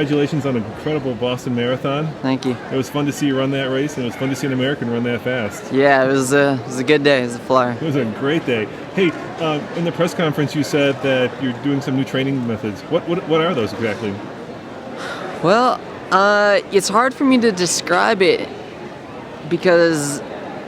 congratulations on an incredible Boston Marathon. Thank you. It was fun to see you run that race, and it was fun to see an American run that fast. Yeah, it was a good day. It was a flyer. It was a great day. Hey, in the press conference, you said that you're doing some new training methods. What are those exactly? Well, it's hard for me to describe it because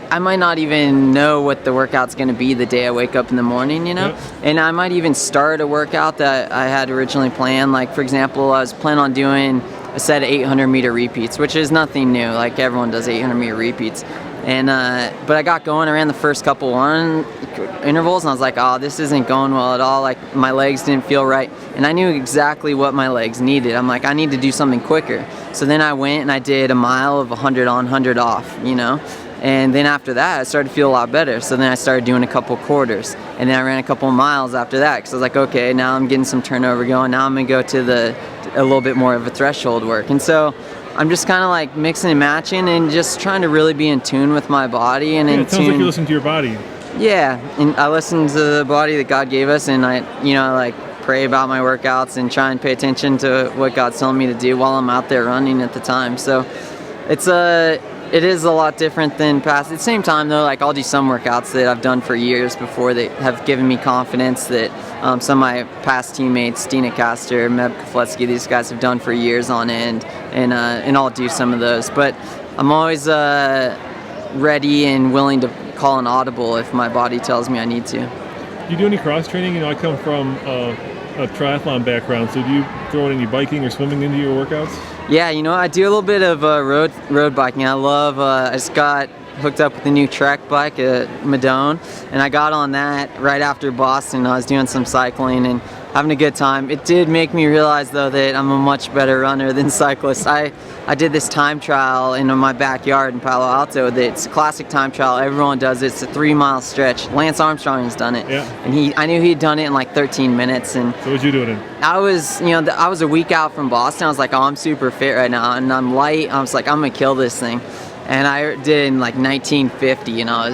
I might not even know what the workout's going to be the day I wake up in the morning, Yep. And I might even start a workout that I had originally planned. Like, for example, I was planning on doing a set of 800-meter repeats, which is nothing new. Like, everyone does 800-meter repeats. And but I got going, I ran the first couple intervals, and I was like, oh, this isn't going well at all. Like, my legs didn't feel right. And I knew exactly what my legs needed. I'm like, I need to do something quicker. So then I went and I did a mile of 100 on, 100 off, And then after that, I started to feel a lot better. So then I started doing a couple quarters. And then I ran a couple miles after that because I was like, okay, now I'm getting some turnover going. Now I'm going to go to a little bit more of a threshold work. And so I'm just kind of like mixing and matching and just trying to really be in tune with my body. And it sounds like you listen to your body. Yeah, and I listen to the body that God gave us, and I like pray about my workouts and try and pay attention to what God's telling me to do while I'm out there running at the time. So it is a lot different than past. At the same time, though, like I'll do some workouts that I've done for years before that have given me confidence that some of my past teammates, Dina Castor, Meb Kofletsky, these guys have done for years on end, and I'll do some of those. But I'm always ready and willing to call an audible if my body tells me I need to. Do you do any cross training? I come from a triathlon background, so do you throw in any biking or swimming into your workouts? Yeah, I do a little bit of road biking. I just got hooked up with a new Trek bike at Madone, and I got on that right after Boston. I was doing some cycling and having a good time. It did make me realize, though, that I'm a much better runner than cyclist. I did this time trial in my backyard in Palo Alto. It's a classic time trial. Everyone does it. It's a 3-mile stretch. Lance Armstrong has done it. Yeah. And I knew he'd done it in like 13 minutes. And so what'd you do it in? I was a week out from Boston. I was like, oh, I'm super fit right now, and I'm light. I was like, I'm gonna kill this thing. And I did it in like 1950, I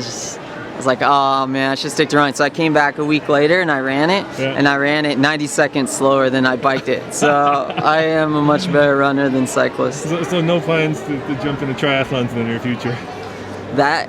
was like, oh man, I should stick to running. So I came back a week later and I ran it, and I ran it 90 seconds slower than I biked it. So I am a much better runner than cyclist. So no plans to jump into triathlons in the near future? That,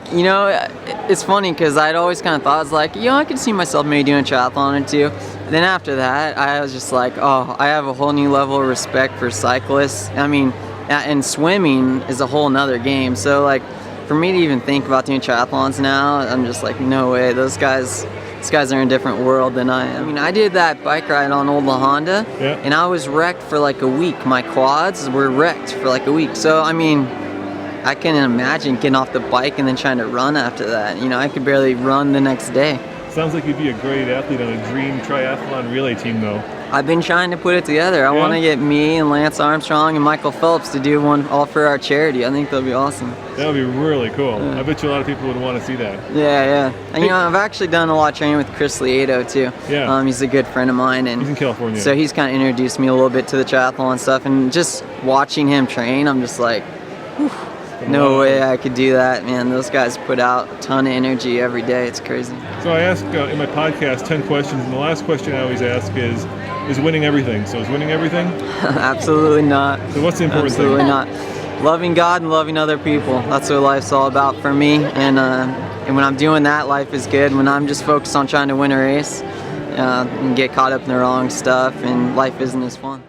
it's funny because I'd always kind of thought, I was like, I could see myself maybe doing a triathlon or two. And then after that, I was just like, oh, I have a whole new level of respect for cyclists. I mean, and swimming is a whole nother game. So like, for me to even think about doing triathlons now, I'm just like, no way. These guys are in a different world than I am. I mean, I did that bike ride on Old La Honda, and I was wrecked for like a week. My quads were wrecked for like a week. So, I mean, I can imagine getting off the bike and then trying to run after that. I could barely run the next day. Sounds like you'd be a great athlete on a dream triathlon relay team, though. I've been trying to put it together. I want to get me and Lance Armstrong and Michael Phelps to do one all for our charity. I think that'll be awesome. That would be really cool. Yeah. I bet you a lot of people would want to see that. Yeah. And I've actually done a lot of training with Chris Lieto too. Yeah. He's a good friend of mine, and he's in California. So he's kind of introduced me a little bit to the triathlon stuff, and just watching him train, I'm just like, whew, no way I could do that, man. Those guys put out a ton of energy every day. It's crazy. So I ask in my podcast 10 questions, and the last question I always ask is winning everything? So is winning everything? Absolutely not. So what's the important thing? Absolutely not. Loving God and loving other people. That's what life's all about for me. And when I'm doing that, life is good. When I'm just focused on trying to win a race, and get caught up in the wrong stuff, and life isn't as fun.